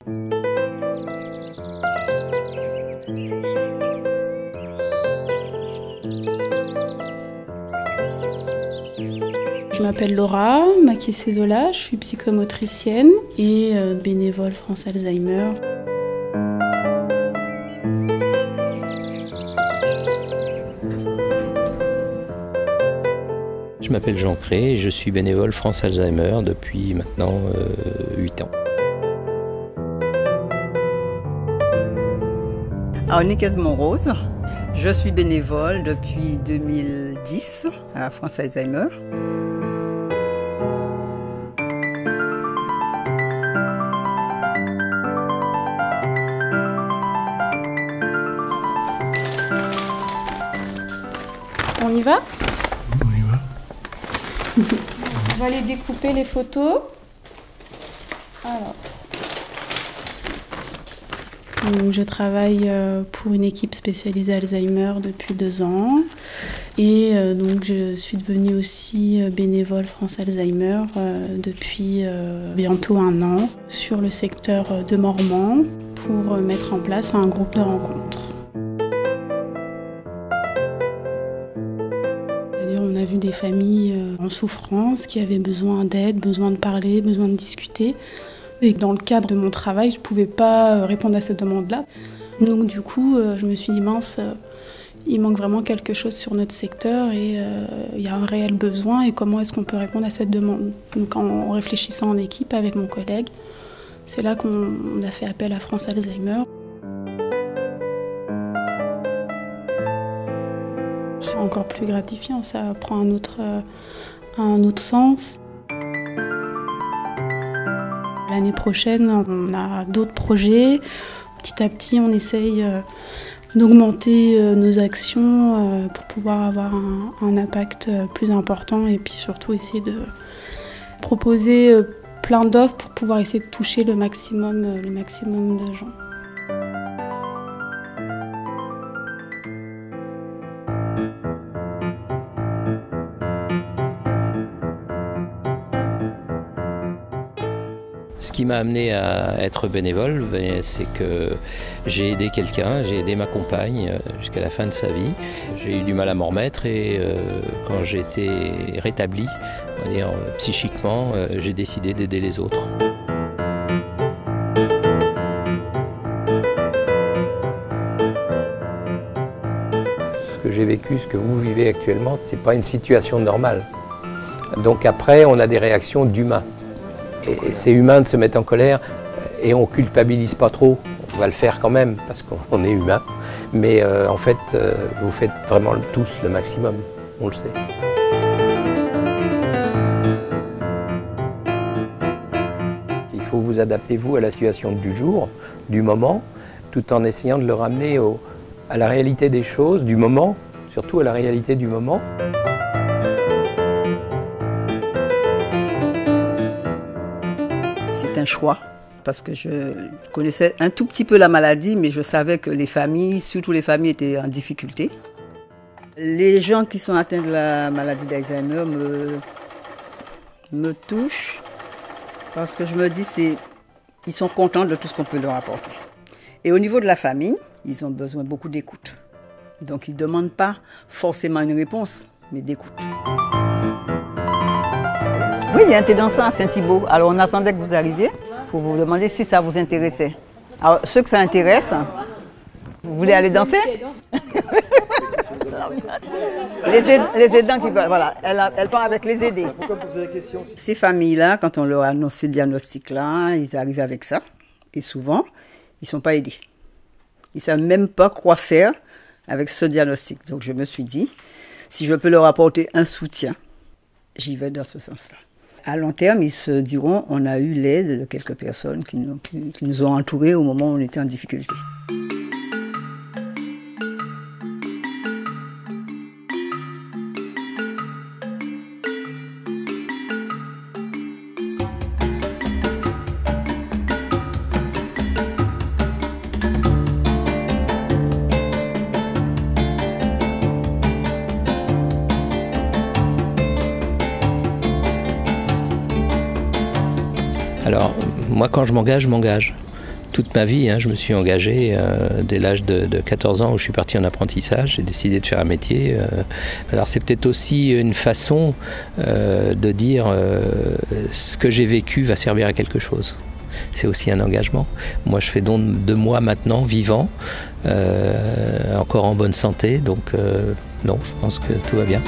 Je m'appelle Laura Maquier-Cézola, je suis psychomotricienne et bénévole France Alzheimer. Je m'appelle Jean Cré et je suis bénévole France Alzheimer depuis maintenant 8 ans. Alors, Nicaise Montrose, je suis bénévole depuis 2010 à France Alzheimer. On y va ? On y va. On va aller découper les photos. Alors. Donc, je travaille pour une équipe spécialisée Alzheimer depuis 2 ans. Et donc je suis devenue aussi bénévole France Alzheimer depuis bientôt 1 an sur le secteur de Mormant pour mettre en place un groupe de rencontres. On a vu des familles en souffrance qui avaient besoin d'aide, besoin de parler, besoin de discuter. Et dans le cadre de mon travail, je ne pouvais pas répondre à cette demande-là. Donc du coup, je me suis dit, mince, il manque vraiment quelque chose sur notre secteur et il y a un réel besoin. Et comment est-ce qu'on peut répondre à cette demande? Donc en réfléchissant en équipe avec mon collègue, c'est là qu'on a fait appel à France Alzheimer. C'est encore plus gratifiant, ça prend un autre sens. L'année prochaine, on a d'autres projets. Petit à petit, on essaye d'augmenter nos actions pour pouvoir avoir un impact plus important et puis surtout essayer de proposer plein d'offres pour pouvoir essayer de toucher le maximum de gens. Ce qui m'a amené à être bénévole, c'est que j'ai aidé quelqu'un, j'ai aidé ma compagne jusqu'à la fin de sa vie. J'ai eu du mal à m'en remettre et quand j'ai été rétabli, on va dire, psychiquement, j'ai décidé d'aider les autres. Ce que j'ai vécu, ce que vous vivez actuellement, ce n'est pas une situation normale. Donc après, on a des réactions d'humains. Et c'est humain de se mettre en colère et on culpabilise pas trop. On va le faire quand même parce qu'on est humain. Mais en fait, vous faites vraiment tous le maximum, on le sait. Il faut vous adapter, vous, à la situation du jour, du moment, tout en essayant de le ramener à la réalité des choses, du moment, surtout à la réalité du moment. C'est un choix, parce que je connaissais un tout petit peu la maladie, mais je savais que les familles, surtout les familles, étaient en difficulté. Les gens qui sont atteints de la maladie d'Alzheimer me touchent, parce que je me dis ils sont contents de tout ce qu'on peut leur apporter. Et au niveau de la famille, ils ont besoin beaucoup d'écoute. Donc ils ne demandent pas forcément une réponse, mais d'écoute. Oui, il y a un thé dansant à Saint-Thibault. Alors on attendait que vous arriviez pour vous demander si ça vous intéressait. Alors ceux que ça intéresse, vous voulez aller danser? Les aidants qui veulent, voilà, elle part avec les aidés. Pourquoi poser la question? Ces familles-là, quand on leur a annoncé le diagnostic-là, ils arrivent avec ça. Et souvent, ils ne sont pas aidés. Ils ne savent même pas quoi faire avec ce diagnostic. Donc je me suis dit, si je peux leur apporter un soutien, j'y vais dans ce sens-là. À long terme, ils se diront, on a eu l'aide de quelques personnes qui nous ont entourés au moment où on était en difficulté. Alors, moi, quand je m'engage, je m'engage. toute ma vie. Je me suis engagé dès l'âge de 14 ans où je suis parti en apprentissage. J'ai décidé de faire un métier. Alors c'est peut-être aussi une façon de dire ce que j'ai vécu va servir à quelque chose. C'est aussi un engagement. Moi, je fais don de moi maintenant, vivant, encore en bonne santé. Donc non, je pense que tout va bien.